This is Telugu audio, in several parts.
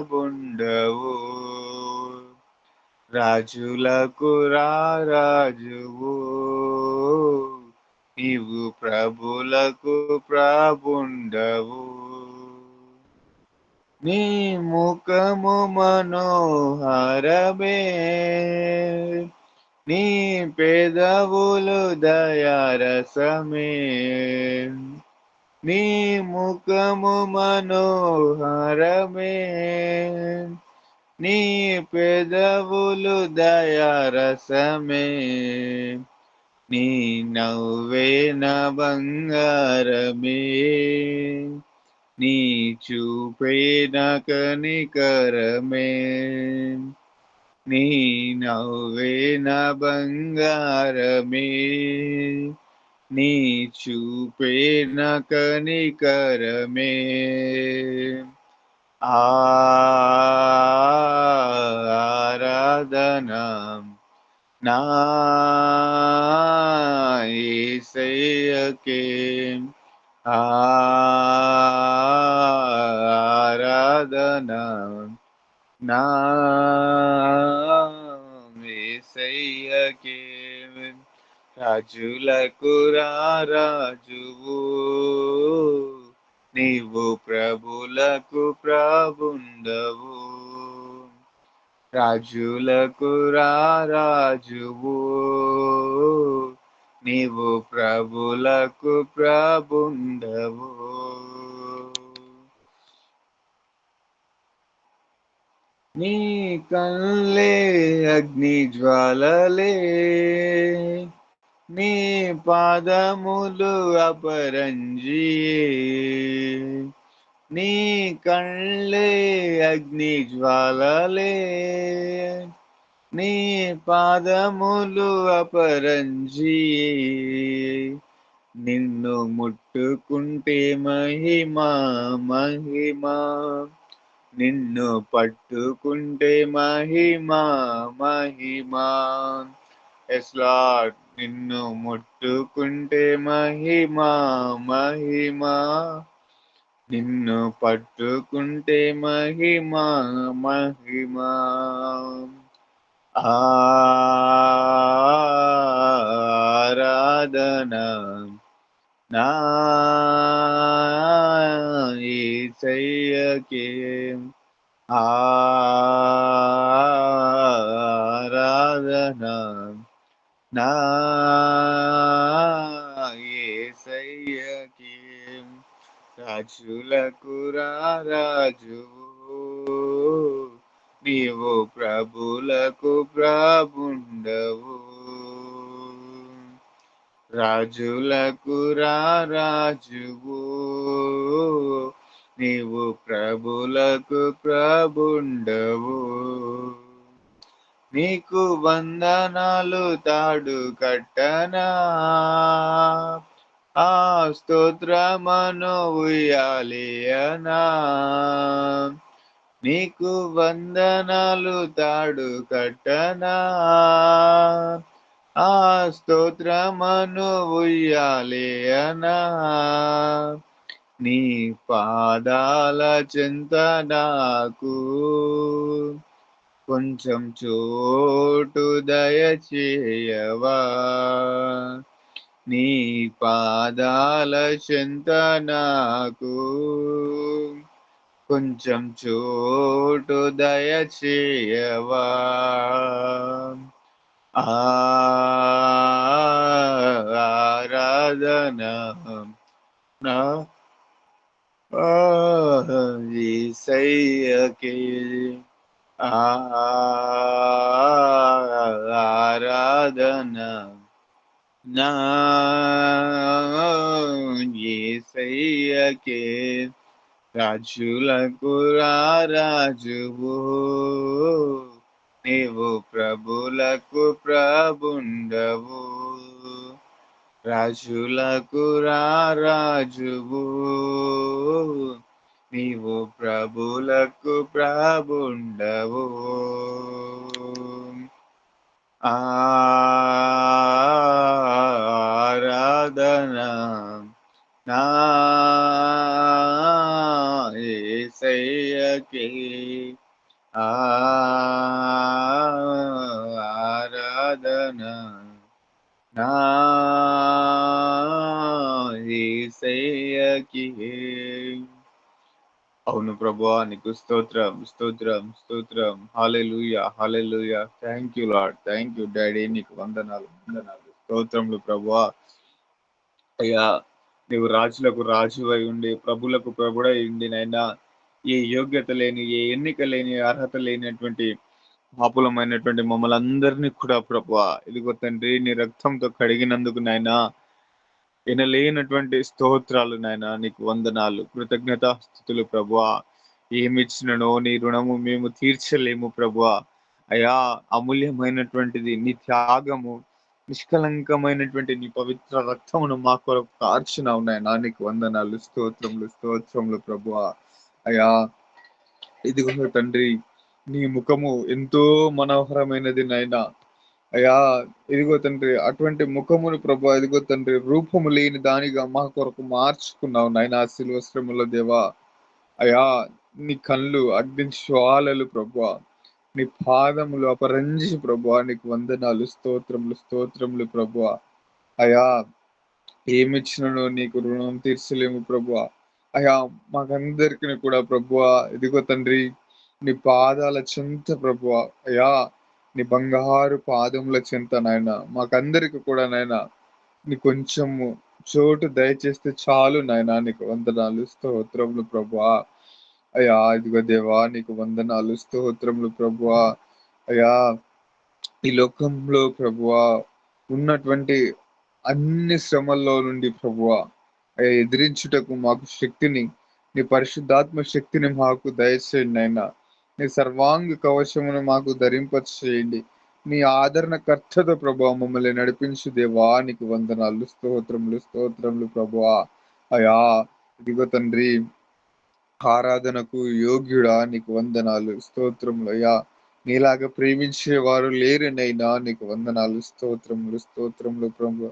ఉండవు. రాజులకు రాజువు, నీవు ప్రభులకు ప్రభుండవు. నీ ముఖము మనోహరమే, నీ పెదవులు దయారసమే. నీ ముఖము మనోహరమే, నీ పెదవులు దయారసమే. నీ నవ్వే నా బంగారమే, నీ చూపే నా కనికరమే. నీ నవ్వే నా బంగారమే, నీ చూపే నా కనికరమే. ఆరాధనా నా యేసయ్యకే, ఆరాధనా నా యేసయ్యకే. రాజులకు రాజువు, నీవు ప్రభులకు ప్రభుండవు. రాజులకు రాజువు, నీవు ప్రభులకు ప్రభుండవు. నీ కళ్ళే అగ్ని జ్వాలలే, నీ పాదములు అపరంజియే. నీ కళ్ళే అగ్ని జ్వాలలే, నీ పాదములు అపరంజియే. నిన్ను ముట్టుకుంటే మహిమా మహిమా, నిన్ను పట్టుకుంటే మహిమా మహిమా. ఎస్ లార్డ్, నిన్ను ముట్టుకుంటే మహిమా మహిమా, నిన్ను పట్టుకుంటే మహిమా మహిమా. ఆరాధనా నా యేసయ్యకే, ఆరాధనా నా యేసయ్యకే. రాజులకు రాజువు, నీవు ప్రభులకు ప్రభుండవు. రాజులకు రాజువు, నీవు ప్రభులకు ప్రభుండవు. నీకు వందనాలు తాడు కట్టనా, ఆ స్తోత్రమను ఉయ్యాలియనా. నీకు వందనాలు తాడు కట్టనా, ఆ స్తోత్రమను ఉయ్యాలియనా. నీ పాదాల చెంత నాకు కొంచెం చోటు దయచేయవా. నీ పాదాల చెంత నాకు కొంచెం చోటు దయచేయవా. ఆరాధనా నా యేసయ్యకే, ఆరాధనా నా యేసయ్యకే. రాజులకు రాజువు, నీవు ప్రభులకు ప్రభుండవు. రాజులకు రాజువు, నీవు ప్రభులకు ప్రభుండవు. ఆరాధనా నా యేసయ్య యేసయ్యకే ఆరాధన నా యేసయ్యకే. అవును ప్రభువా, నీకు స్తోత్రం స్తోత్రం స్తోత్రం. హల్లెలూయా హల్లెలూయా. Thank you Lord, thank you daddy. నీకు వందనాలు వందనాలు స్తోత్రములు ప్రభువా. అయ్యా, నీవు రాజులకు రాజువై ఉండి ప్రభులకు ప్రభుడై ఉండి నైనా ఏ యోగ్యత లేని, ఏ ఎన్నిక లేని, అర్హత లేనటువంటి పాపులమైనటువంటి మమ్మల్ని అందరినీ కూడా ప్రభువా, ఇదిగో తండ్రి, నీ రక్తంతో కడిగినందుకు నాయనా వినలేనటువంటి స్తోత్రాలు నాయన. నీకు వందనాలు, కృతజ్ఞత స్థుతులు ప్రభువా. ఏమిచ్చిననో నీ రుణము మేము తీర్చలేము ప్రభువా. అయా, అమూల్యమైనటువంటిది నీ త్యాగము, నిష్కలంకమైనటువంటి నీ పవిత్ర రక్తమును మా కొరకు కార్చినావు నాయన. నీకు వందనాలు, స్తోత్రములు స్తోత్రములు ప్రభువా. అయా, ఇదిగో తండ్రి, నీ ముఖము ఎంతో మనోహరమైనది నాయనా. అయ్యా, ఇదిగో తండ్రి, అటువంటి ముఖమును ప్రభా, ఇదిగో తండ్రి, రూపము లేని దానిగా మా కొరకు మార్చుకున్నావు నాయనా శిలువ శ్రమల దేవా. అయ్యా, నీ కళ్ళు అగ్ని జ్వాలలు ప్రభా, నీ పాదములు అపరంజి ప్రభా. నీకు వందనాలు, స్తోత్రములు స్తోత్రములు ప్రభా. అయ్యా, ఏమిచ్చినను నీకు రుణం తీర్చలేము ప్రభువా. అయ్యా, మాకందరికి కూడా ప్రభువా, ఇదిగో తండ్రి, నీ పాదాల చెంత ప్రభువా. అయ్యా, నీ బంగారు పాదముల చెంత నాయన మాకందరికి కూడా నాయన నీ కొంచెము చోటు దయచేస్తే చాలు నాయన. నీకు వందనాలు స్తోత్రములు ప్రభువా. అయ్యా, ఇదిగో దేవా, నీకు వందనాలు స్తోత్రములు ప్రభువా. అయ్యా, ఈ లోకంలో ప్రభువా ఉన్నటువంటి అన్ని శ్రమల్లో నుండి ప్రభువా అయ్యా ఎదిరించుటకు మాకు శక్తిని, నీ పరిశుద్ధాత్మ శక్తిని మాకు దయచేయండి నాయనా. నీ సర్వాంగ కవచమును మాకు ధరింప చేయండి. నీ ఆదరణ కర్తతో ప్రభావ మమ్మల్ని నడిపించు దేవా. నీకు వందనాలు స్తోత్రములు స్తోత్రములు ప్రభువా. అయా, ఇదిగో తండ్రి, ఆరాధనకు యోగ్యుడా, నీకు వందనాలు స్తోత్రములు. అయ్యా, నీలాగా ప్రేమించే వారు లేరునైనా. నీకు వందనాలు స్తోత్రములు స్తోత్రములు ప్రభు.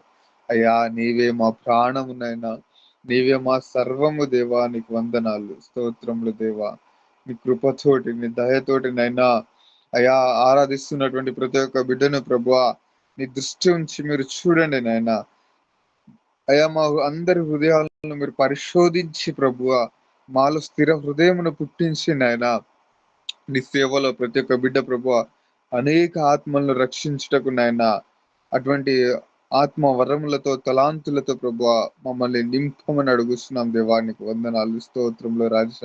అయ్యా, నీవే మా ప్రాణమునైనా, నీవే మా సర్వము దేవా. నీకు వందనాలు స్తోత్రములు దేవా. నీ కృపతోటి, నీ దయతోటి నైనా అయా ఆరాధిస్తున్నటువంటి ప్రతి ఒక్క బిడ్డను ప్రభువా నీ దృష్టి ఉంచి మీరు చూడండి నాయన. అయా, మా అందరి హృదయాలను మీరు పరిశోధించి ప్రభువా మాలో స్థిర హృదయమును పుట్టించి నాయన. నీ సేవలో ప్రతి ఒక్క బిడ్డ ప్రభువా అనేక ఆత్మలను రక్షించుటకు నాయన అటువంటి ఆత్మ వరములతో, తలాంతులతో ప్రభువా మమ్మల్ని నింపమని అడుగుతున్నాం దేవానికి వందనాలు స్తోత్రంలో రాజ.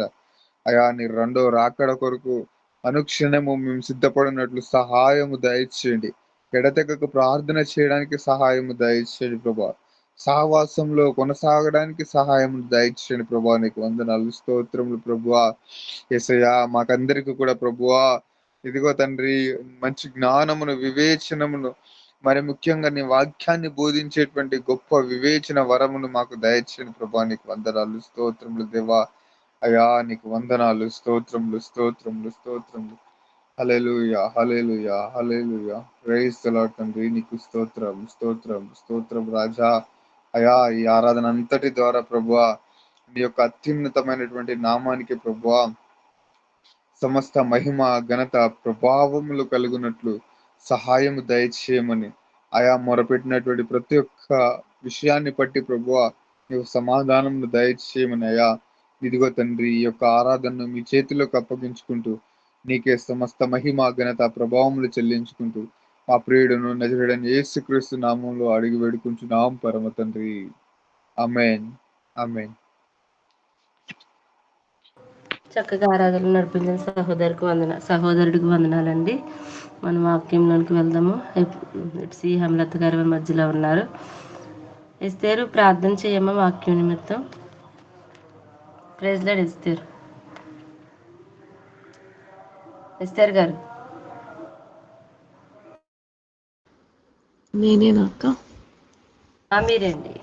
అయా, నీ రెండో రాకడ కొరకు అనుక్షణము మేము సిద్ధపడినట్లు సహాయము దయచేయండి. ఎడతెగక ప్రార్థన చేయడానికి సహాయము దయచేయండి ప్రభా. సహవాసంలో కొనసాగడానికి సహాయం దయచేయండి ప్రభా. నీకు వందనాలు స్తోత్రములు ప్రభువా. యేసయ్యా, మాకందరికి కూడా ప్రభువా ఇదిగో తండ్రి, మంచి జ్ఞానమును, వివేచనమును, మరి ముఖ్యంగా నీ వాక్యాన్ని బోధించేటువంటి గొప్ప వివేచన వరమును మాకు దయచేయండి ప్రభా. నీకు వందనాలు స్తోత్రములు దేవా. అయ్యా, నీకు వందనాలు స్తోత్రములు స్తోత్రములు స్తోత్రములు. హల్లెలూయా హల్లెలూయా హల్లెలూయా. ప్రైజ్ ది లార్డ్ తండ్రి. నీకు స్తోత్రం స్తోత్రం స్తోత్రం రాజా. అయా, ఈ ఆరాధన అంతటి ద్వారా ప్రభువా నీ యొక్క అత్యున్నతమైనటువంటి నామానికి ప్రభువా సమస్త మహిమ, ఘనత, ప్రభావములు కలుగునట్లు సహాయము దయచేయమని ఆయా మొరపెట్టినటువంటి ప్రతి ఒక్క విషయాన్ని బట్టి ప్రభువా నీవు సమాధానం దయచేయమని అయా. ఇదిగో తండ్రి, ఈ యొక్క ఆరాధనను మీ చేతిలోకి అప్పగించుకుంటూ నీకే సమస్త మహిమ, ఘనత, ప్రభావములు చెల్లించుకుంటూ మా ప్రియుడును నజరేయుడైన యేసుక్రీస్తు నామంలో అడిగి వేడుకుంటున్నాం పరమ తండ్రి. ఆమేన్ ఆమేన్. చక్కగా ఆరాధనలు నడిపించిన సహోదరుడికి వందనాలండి. మనం వాక్యంలోనికి వెళ్దాము. సి హేమలత గారి మధ్యలో ఉన్నారు. ఎస్తేరు, ప్రార్థన చేయమ్మా వాక్యం నిమిత్తం. ప్రైజ్ లార్డ్ ఎస్తేరు. ఎస్తేర్ గారు. నేనేనా అక్క? మీరండి.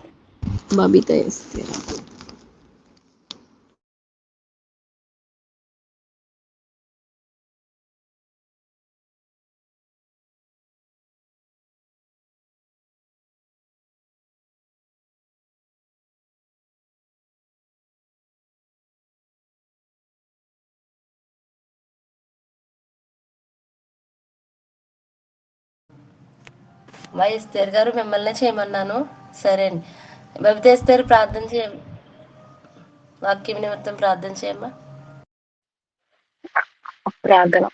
బబిత ఎస్తేరా. మా ఎస్తేర్ గారు మిమ్మల్ని చేయమన్నాను. సరే అండి. బబిత ఎస్తేర్ ప్రార్థన చేయ వాక్యం నిమిత్తం ప్రార్థన చేయమ్మా. ప్రార్థన.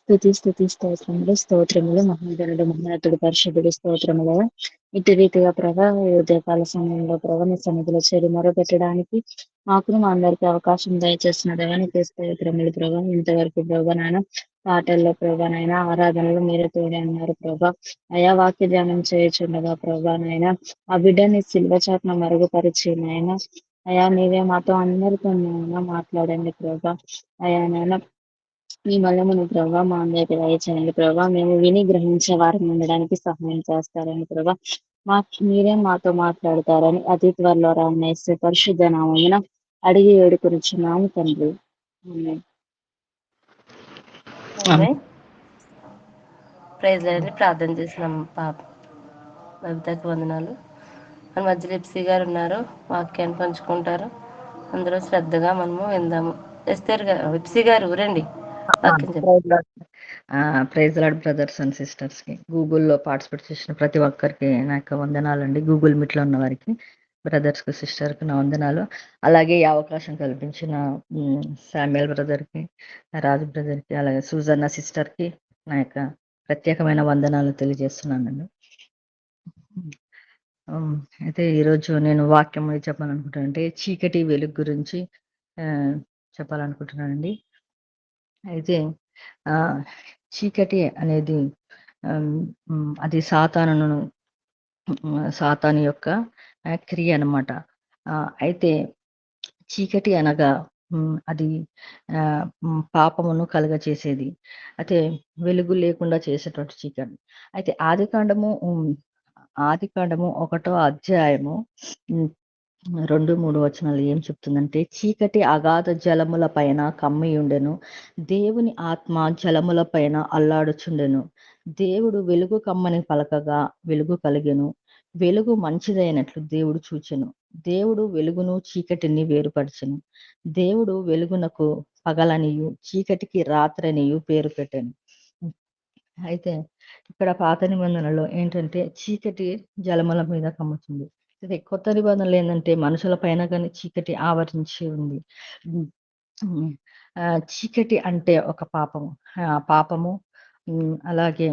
స్తుతి స్తోత్రములు స్తోత్రములు మహోదరుడు మహోన్నతుడు పరిశుద్ధుడు స్తోత్రములు. ఇటు రీతిగా ప్రభా ఉదయకాల సమయంలో ప్రభా నీ సన్నిధిలో చేరి మొరపెట్టడానికి మాకును మా అందరికి అవకాశం దయచేసిన దేవానికి స్తోత్రములు ప్రభా. ఇంతవరకు ప్రభా నాయన పాటల్లో ప్రభా నాయన ఆరాధనలు మీరే తోడే అన్నారు ప్రభా. అయా వాక్య ధ్యానం చేయుచుండగా ప్రభా నాయన ఆ బిడ్డని సిల్వ చాట్న మరుగుపరిచి నాయన అయా నీవే మాతో అందరితో నాయన మాట్లాడండి ప్రభా. అయా నాయన మీ మల్లమును ప్రభావ మా అందరికి దయచేయండి ప్రభావ. మేము విని గ్రహించే వారిని ఉండడానికి సహాయం చేస్తారని ప్రభావ. మీరే మాతో మాట్లాడతారని అతి త్వరలో రానేసే పరిశుద్ధ నామమున అడిగి వేడుకొనిచున్నాము తండ్రి. ఆమేన్. ప్రైజ్ లేదని ప్రార్థన చేసినాం పాప బబితకు వందనాలు. మన మధ్యలో ఎప్సీ గారు ఉన్నారు, వాక్యాన్ని పంచుకుంటారు. అందరూ శ్రద్ధగా మనము విందాము. ఎస్తేర్ గారు, ఎప్సీ గారు రండి, వాక్యం చెప్పండి. Praise lord brothers and sisters కి, గూగుల్లో పార్టిసిపేట్ చేసిన ప్రతి ఒక్కరికి నా యొక్క వందనాలు అండి. గూగుల్ మీట్ లో ఉన్న వారికి, బ్రదర్స్ కి సిస్టర్ కి నా వందనాలు. అలాగే ఈ అవకాశం కల్పించిన శామ్యుయల్ బ్రదర్ కి, రాజు బ్రదర్ కి, అలాగే సూజన్న సిస్టర్ కి నా యొక్క ప్రత్యేకమైన వందనాలు తెలియజేస్తున్నానండి. అయితే ఈరోజు నేను వాక్యం చెప్పాలనుకుంటానంటే చీకటి వెలుగు గురించి చెప్పాలనుకుంటున్నానండి. అయితే ఆ చీకటి అనేది అది సాతాను యొక్క క్రియ అన్నమాట. అయితే చీకటి అనగా అది పాపమును కలుగ చేసేది, అయితే వెలుగు లేకుండా చేసేటువంటి చీకటి. అయితే ఆదికాండము 1వ అధ్యాయము 2-3 వచనాలు ఏం చెప్తుందంటే, చీకటి అగాధ జలముల పైన కమ్మి ఉండెను, దేవుని ఆత్మ జలముల పైన అల్లాడుచుండెను. దేవుడు వెలుగు కమ్మని పలకగా వెలుగు కలిగెను. వెలుగు మంచిదైనట్లు దేవుడు చూచెను. దేవుడు వెలుగును చీకటిని వేరుపరచెను. దేవుడు వెలుగునకు పగలనియు చీకటికి రాత్రనియు పేరు పెట్టెను. అయితే ఇక్కడ పాత నిబంధనలో ఏంటంటే చీకటి జలముల మీద కమ్ముతుంది. అయితే కొత్త నిబంధనలు ఏంటంటే మనుషుల పైన కానీ చీకటి ఆవరించి ఉంది. చీకటి అంటే ఒక పాపము, అలాగే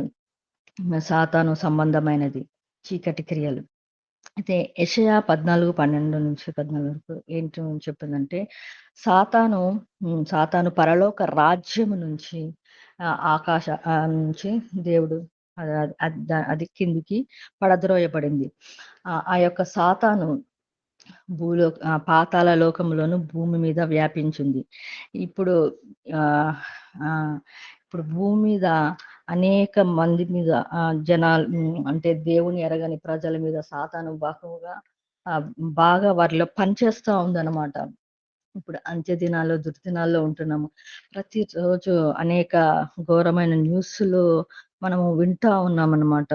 సాతాను సంబంధమైనది చీకటి క్రియలు. అయితే యెషయా 14:12-14 వరకు ఏంటి చెప్పిందంటే, సాతాను పరలోక రాజ్యము నుంచి ఆకాశ నుంచి దేవుడు అది కిందికి పడద్రోయబడింది. ఆ యొక్క సాతాను పాతాళ లోకంలోను భూమి మీద వ్యాపించింది. ఇప్పుడు భూమి మీద అనేక మంది మీద జనాలు అంటే దేవుని ఎరగని ప్రజల మీద సాతాను బాగా వారిలో పనిచేస్తూ ఉందన్నమాట. ఇప్పుడు అంత్య దినాల్లో దుర్దినాల్లో ఉంటున్నాము. ప్రతిరోజు అనేక ఘోరమైన న్యూస్లు మనము వింటా ఉన్నామన్నమాట.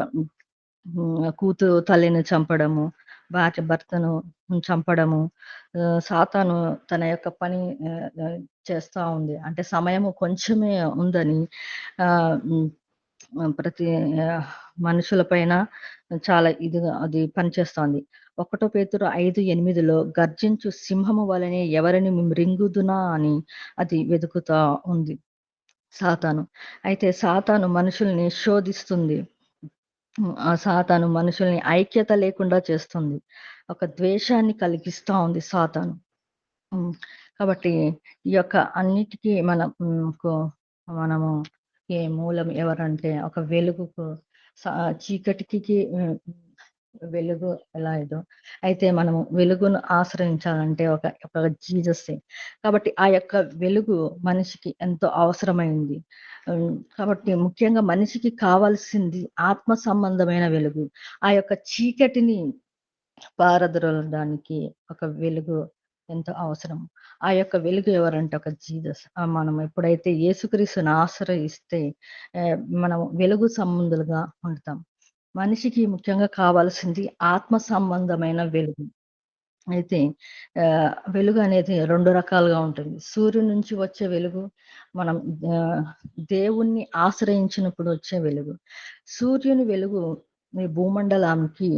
కూతురు తల్లిని చంపడము, భార్య భర్తను చంపడము. సాతాను తన యొక్క పని చేస్తా ఉంది. అంటే సమయము కొంచెమే ఉందని ప్రతి మనుషుల పైన చాలా ఇదిగా అది పనిచేస్తోంది. 1 పేతురు 5:8 గర్జించు సింహము వలనే ఎవరిని మృంగుదునా అని అది వెతుకుతా ఉంది సాతాను. అయితే సాతాను మనుషుల్ని శోధిస్తుంది. ఆ సాతాను మనుషుల్ని ఐక్యత లేకుండా చేస్తుంది. ఒక ద్వేషాన్ని కలిగిస్తా ఉంది సాతాను. కాబట్టి ఈ యొక్క అన్నిటికీ మనము మూలం ఎవరంటే ఒక వెలుగుకు, చీకటికి వెలుగు ఎలా ఇదో అయితే మనము వెలుగును ఆశ్రయించాలంటే ఒక జీసస్సే. కాబట్టి ఆ యొక్క వెలుగు మనిషికి ఎంతో అవసరమైంది. కాబట్టి ముఖ్యంగా మనిషికి కావాల్సింది ఆత్మ సంబంధమైన వెలుగు. ఆ యొక్క చీకటిని పారద్రోలడానికి ఒక వెలుగు ఎంతో అవసరం. ఆ యొక్క వెలుగు ఎవరంటే ఒక జీసస్. మనం ఎప్పుడైతే యేసుక్రీస్తుని ఆశ్రయిస్తే మనం వెలుగు సంబంధులుగా ఉంటాం. మనిషికి ముఖ్యంగా కావాల్సింది ఆత్మ సంబంధమైన వెలుగు. అయితే వెలుగు అనేది 2 రకాలుగా ఉంటుంది. సూర్యుని నుంచి వచ్చే వెలుగు, మనం దేవుణ్ణి ఆశ్రయించినప్పుడు వచ్చే వెలుగు. సూర్యుని వెలుగు ఈ భూమండలానికి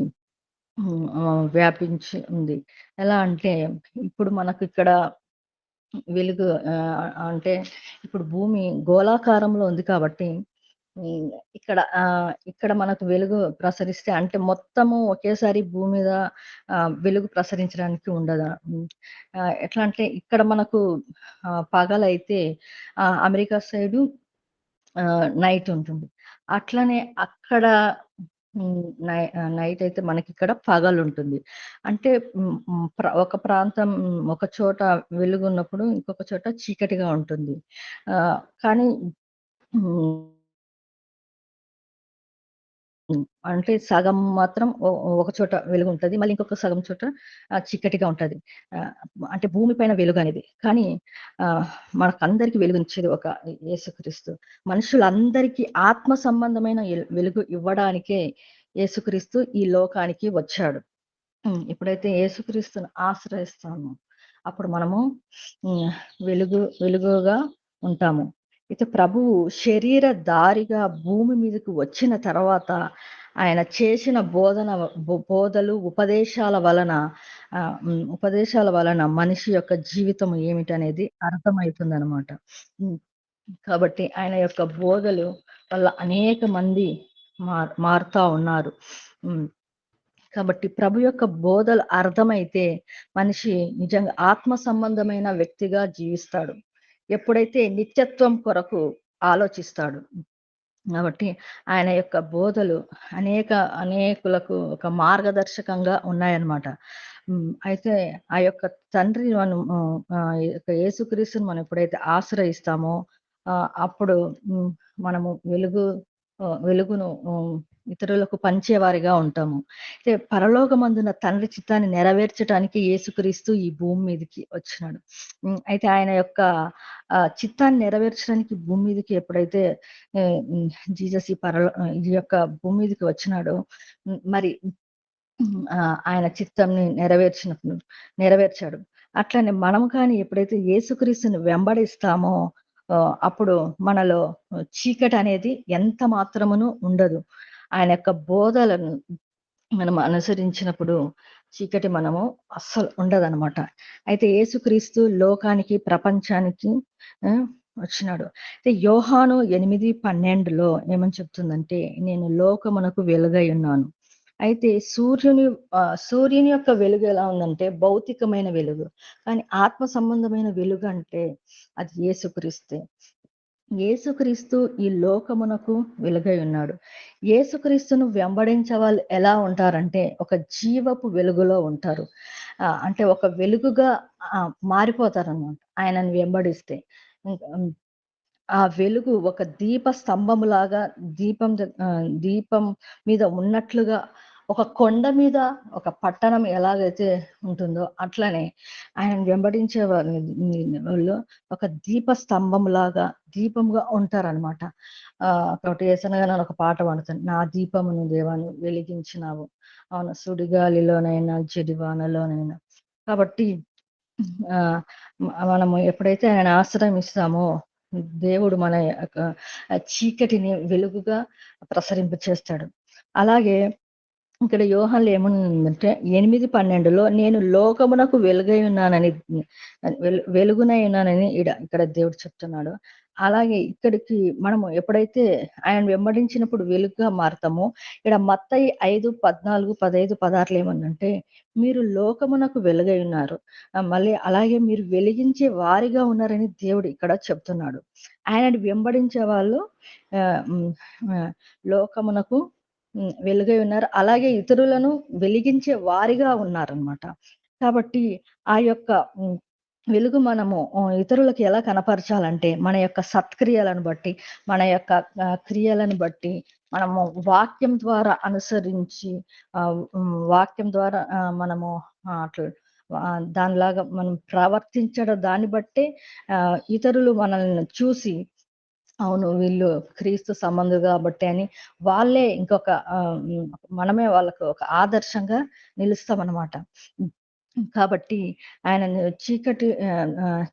వ్యాపించి ఉంది. ఎలా అంటే ఇప్పుడు మనకిక్కడ వెలుగు అంటే ఇప్పుడు భూమి గోళాకారంలో ఉంది కాబట్టి ఇక్కడ మనకు వెలుగు ప్రసరిస్తే అంటే మొత్తము ఒకేసారి భూమి మీద వెలుగు ప్రసరించడానికి ఉండదు. ఎట్లా అంటే ఇక్కడ మనకు పగలైతే అమెరికా సైడు నైట్ ఉంటుంది. అట్లనే అక్కడ నైట్ అయితే మనకిక్కడ పగలుంటుంది. అంటే ఒక ప్రాంతం ఒక చోట వెలుగున్నప్పుడు ఇంకొక చోట చీకటిగా ఉంటుంది. కానీ హ్మ్. అంటే సగం మాత్రం ఒక చోట వెలుగుంటది. మళ్ళీ ఇంకొక సగం చోట చీకటిగా ఉంటది. ఆహ్, అంటే భూమి పైన వెలుగనేది. కానీ ఆహ్, మనకందరికి వెలుగునిచ్చేది ఒక యేసుక్రీస్తు. మనుషులందరికీ ఆత్మ సంబంధమైన వెలుగు ఇవ్వడానికే యేసుక్రీస్తు ఈ లోకానికి వచ్చాడు. ఎప్పుడైతే యేసుక్రీస్తుని ఆశ్రయిస్తామో అప్పుడు మనము హ్మ్. వెలుగుగా ఉంటాము. అయితే ప్రభువు శరీరధారిగా భూమి మీదకి వచ్చిన తర్వాత ఆయన చేసిన బోధలు, ఉపదేశాల వలన మనిషి యొక్క జీవితం ఏమిటనేది అర్థమైతుందనమాట. హ్మ్. కాబట్టి ఆయన యొక్క బోధలు వల్ల అనేక మంది మారుతా ఉన్నారు. హ్మ్. కాబట్టి ప్రభు యొక్క బోధలు అర్థమైతే మనిషి నిజంగా ఆత్మ సంబంధమైన వ్యక్తిగా జీవిస్తాడు. ఎప్పుడైతే నిత్యత్వం కొరకు ఆలోచిస్తాడు. కాబట్టి ఆయన యొక్క బోధలు అనేకులకు ఒక మార్గదర్శకంగా ఉన్నాయన్నమాట. అయితే ఆ యొక్క తండ్రిని మనం యొక్క యేసుక్రీస్తుని మనం ఎప్పుడైతే ఆశ్రయిస్తామో అప్పుడు మనము వెలుగును ఇతరులకు పంచేవారిగా ఉంటాము. అయితే పరలోకమందున తండ్రి చిత్తాన్ని నెరవేర్చటానికి యేసుక్రీస్తు ఈ భూమి మీదకి వచ్చినాడు. అయితే ఆయన యొక్క చిత్తాన్ని నెరవేర్చడానికి భూమి మీదకి ఎప్పుడైతే జీసస్ ఈ యొక్క భూమి మీదకి వచ్చినాడో మరి ఆయన చిత్తంని నెరవేర్చాడు. అట్లనే మనం కానీ ఎప్పుడైతే యేసుక్రీస్తుని వెంబడిస్తామో అప్పుడు మనలో చీకటనేది ఎంత మాత్రమును ఉండదు. ఆయన యొక్క బోధలను మనం అనుసరించినప్పుడు చీకటి మనము అస్సలు ఉండదనమాట. అయితే యేసుక్రీస్తు లోకానికి, ప్రపంచానికి వచ్చినాడు. అయితే యోహాను 8:12లో ఏమని చెప్తుందంటే, నేను లోకమునకు వెలుగై ఉన్నాను. అయితే సూర్యుని యొక్క వెలుగు ఎలా ఉందంటే భౌతికమైన వెలుగు. కానీ ఆత్మ సంబంధమైన వెలుగు అంటే అది యేసుక్రీస్తే. యేసుక్రీస్తు ఈ లోకమునకు వెలుగై ఉన్నాడు. యేసుక్రీస్తును వెంబడించే వాళ్ళు ఎలా ఉంటారంటే ఒక జీవపు వెలుగులో ఉంటారు. అంటే ఒక వెలుగుగా మారిపోతారన్నమాట ఆయనను వెంబడిస్తే. ఇంకా ఆ వెలుగు ఒక దీప స్తంభములాగా దీపం మీద ఉన్నట్లుగా ఒక కొండ మీద ఒక పట్టణం ఎలాగైతే ఉంటుందో అట్లనే ఆయనను వెంబడించే వాళ్ళు ఒక దీప స్తంభంలాగా దీపంగా ఉంటారనమాట. ఒకటి యేసయ్య ఒక పాట పాడుతాను. నా దీపమును దేవా నువ్వు వెలిగించినావు. అవును సుడిగాలిలోనైనా జడివానలోనైనా. కాబట్టి మనము ఎప్పుడైతే ఆయన ఆశ్రయిస్తామో దేవుడు మన యొక్క చీకటిని వెలుగుగా ప్రసరింపచేస్తాడు. అలాగే ఇక్కడ యోహాన్లో ఏముందంటే 8:12లో నేను లోకమునకు వెలుగై ఉన్నానని వెలుగునై ఉన్నానని ఇక్కడ దేవుడు చెప్తున్నాడు. అలాగే ఇక్కడికి మనము ఎప్పుడైతే ఆయన వెంబడించినప్పుడు వెలుగుగా మారతామో ఇక్కడ మత్తయి 5:14, 15, 16లో ఏముందంటే మీరు లోకమునకు వెలుగై ఉన్నారు. మళ్ళీ అలాగే మీరు వెలిగించే వారిగా ఉన్నారని దేవుడు ఇక్కడ చెప్తున్నాడు. ఆయనని వెంబడించే వాళ్ళు లోకమునకు వెలుగై ఉన్నారు. అలాగే ఇతరులను వెలిగించే వారిగా ఉన్నారనమాట. కాబట్టి ఆ యొక్క వెలుగు మనము ఇతరులకు ఎలా కనపరచాలంటే మన యొక్క సత్క్రియలను బట్టి, మన యొక్క క్రియలను బట్టి మనము వాక్యం ద్వారా అనుసరించి వాక్యం ద్వారా మనము అట్లా దానిలాగా మనం ప్రవర్తించడం దాన్ని బట్టే ఇతరులు మనల్ని చూసి అవును వీళ్ళు క్రీస్తు సంబంధులు కాబట్టి అని వాళ్ళే ఇంకొక మనమే వాళ్ళకు ఒక ఆదర్శంగా నిలుస్తామనమాట. కాబట్టి ఆయన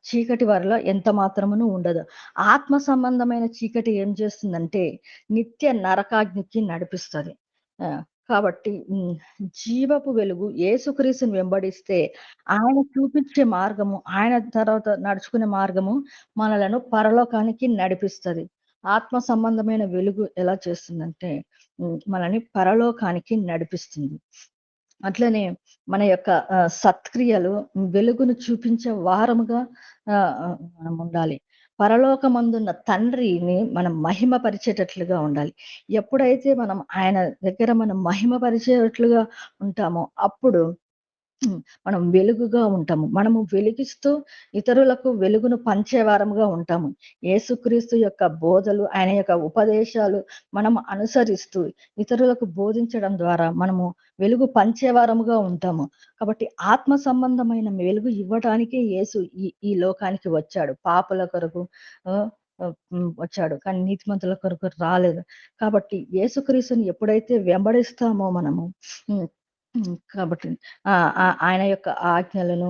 చీకటి వారిలో ఎంత మాత్రమును ఉండదు. ఆత్మ సంబంధమైన చీకటి ఏం చేస్తుందంటే నిత్య నరకాగ్నికి నడిపిస్తది. కాబట్టి జీవపు వెలుగు యేసుక్రీస్తుని వెంబడిస్తే ఆయన చూపించే మార్గము, ఆయన తర్వాత నడుచుకునే మార్గము మనలను పరలోకానికి నడిపిస్తది. ఆత్మ సంబంధమైన వెలుగు ఎలా చేస్తుందంటే మనల్ని పరలోకానికి నడిపిస్తుంది. అట్లనే మన యొక్క సత్క్రియలు వెలుగును చూపించే వారముగా మనం ఉండాలి. పరలోకమందున్న తండ్రిని మనం మహిమ పరిచేటట్లుగా ఉండాలి. ఎప్పుడైతే మనం ఆయన దగ్గర మనం మహిమ పరిచేటట్లుగా ఉంటామో అప్పుడు మనం వెలుగుగా ఉంటాము. మనము వెలిగిస్తూ ఇతరులకు వెలుగును పంచేవారముగా ఉంటాము. యేసుక్రీస్తు యొక్క బోధలు, ఆయన యొక్క ఉపదేశాలు మనం అనుసరిస్తూ ఇతరులకు బోధించడం ద్వారా మనము వెలుగు పంచేవారముగా ఉంటాము. కాబట్టి ఆత్మ సంబంధమైన వెలుగు ఇవ్వటానికే యేసు ఈ లోకానికి వచ్చాడు. పాపుల కొరకు వచ్చాడు. కానీ నీతిమంతుల కొరకు రాలేదు. కాబట్టి యేసుక్రీస్తుని ఎప్పుడైతే వెంబడిస్తామో మనము కాబట్టి ఆయన యొక్క ఆజ్ఞలను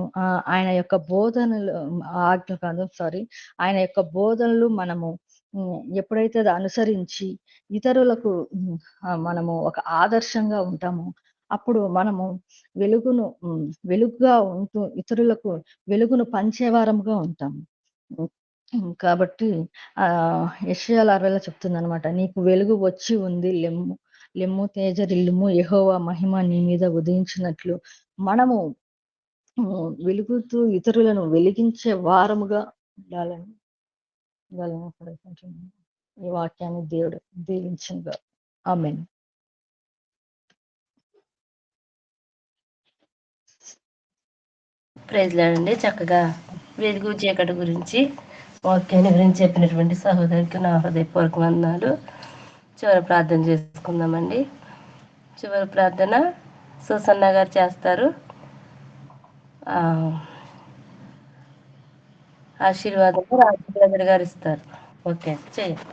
ఆయన యొక్క బోధనలు ఆజ్ఞ కాదు సారీ ఆయన యొక్క బోధనలు మనము ఎప్పుడైతే అది అనుసరించి ఇతరులకు మనము ఒక ఆదర్శంగా ఉంటామో అప్పుడు మనము వెలుగుగా ఉంటూ ఇతరులకు వెలుగును పంచేవారముగా ఉంటాము. కాబట్టి యెషయా 60లో చెప్తుందనమాట, నీకు వెలుగు వచ్చి ఉంది, లెమ్ము తేజరిల్లుము, యెహోవా మహిమ నీ మీద ఉదయించినట్లు. మనము వెలుగుతూ ఇతరులను వెలిగించే వారముగా ఉండాలని ఈ వాక్యాన్ని దేవుడు దీవించునుగా. ఆమేన్. ప్రైజ్ లార్డ్ అండి. చక్కగా వెలుగు చీకటి గురించి వాక్యాన్ని గురించి చెప్పినటువంటి సహోదరికి నా హృదయపూర్వక వందనాలు. చివరి ప్రార్థన చేసుకుందామండి. చివరి ప్రార్థన సుసన్న గారు చేస్తారు. ఆశీర్వాదం రాజేంద్ర గారు ఇస్తారు. ఓకే, చేయండి.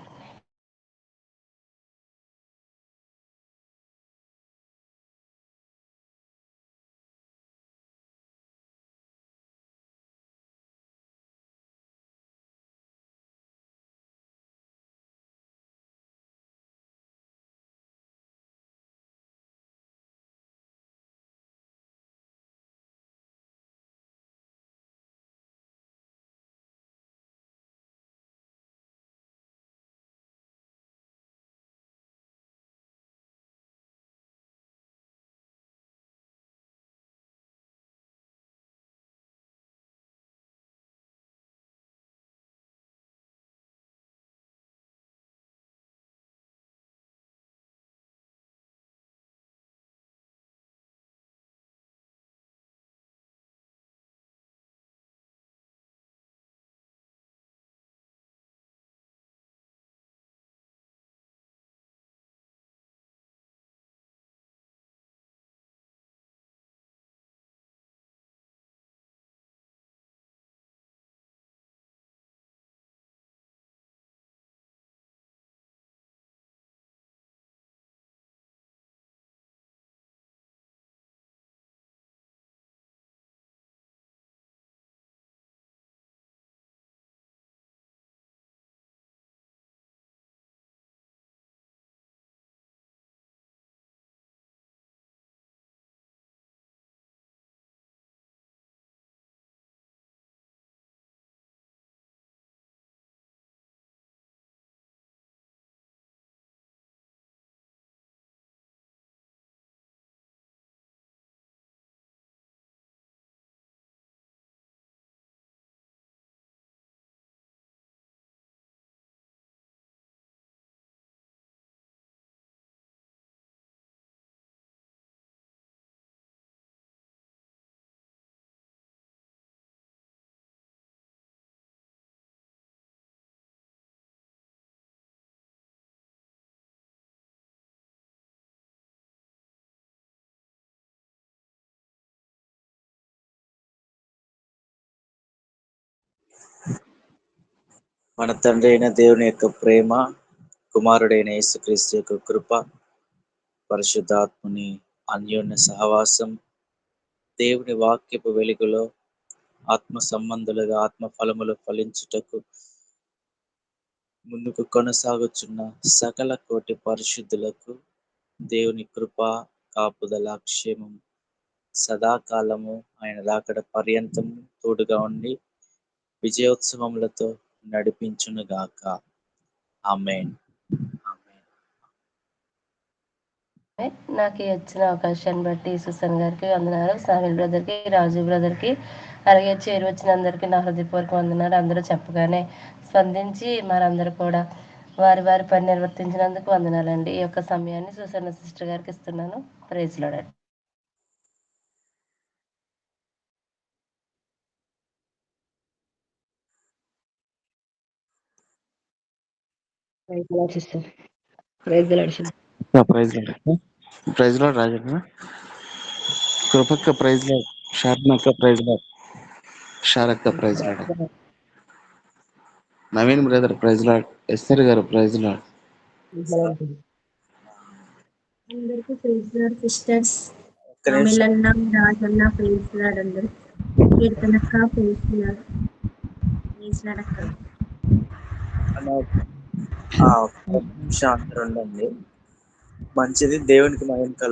మన తండ్రి అయిన దేవుని యొక్క ప్రేమ, కుమారుడైన యేసుక్రీస్తు యొక్క కృప, పరిశుద్ధాత్ముని అన్యోన్య సహవాసం దేవుని వాక్యపు వెలుగులో ఆత్మ సంబంధులుగా ఆత్మ ఫలములు ఫలించుటకు ముందుకు కొనసాగుచున్న సకల కోటి పరిశుద్ధులకు దేవుని కృప, కాపుదల, క్షేమం సదాకాలము ఆయన రాకడ పర్యంతము తోడుగా ఉండి విజయోత్సవములతో నడిపించునుగాక. ఆమేన్. నాకు వచ్చిన అవకాశాన్ని బట్టి సుసన్ గారికి వందనాలు, సాహిల్ బ్రదర్కి, రాజు బ్రదర్కి, అలాగే చేరు వచ్చిన అందరికీ నా హృదయపూర్వక వందనాలు. అందరూ చెప్పగానే స్పందించి మనందరూ కూడా వారి వారి పని నిర్వర్తించినందుకు వందనాలండి. ఈ యొక్క సమయాన్ని సుసన్న సిస్టర్ గారికి ఇస్తున్నాను. Praise Lord. Sister praise Lord sister. Praise Lord రాజన్న, కృపక్క ప్రైజ్ లార్డ్, షార్నక్క ప్రైజ్ లార్డ్, షారక్క praise Lord, Naveen brother praise Lord, Esther గారు ప్రైజ్ లార్డ్. అందరికీ ప్రైజ్ లార్డ్ సిస్టర్స్. ఒక్క నిమిషం. అమిలన్న, రాజన్న ప్రైజ్ లార్డ్. అందరూ కీర్తనక్క ప్రైజ్ లార్డ్. ప్రైజ్ లార్డ్ అక్క. ఒక్క నిమిషం అందరూ ఉండండి. మంచిది. దేవునికి మహిమ కలుగు.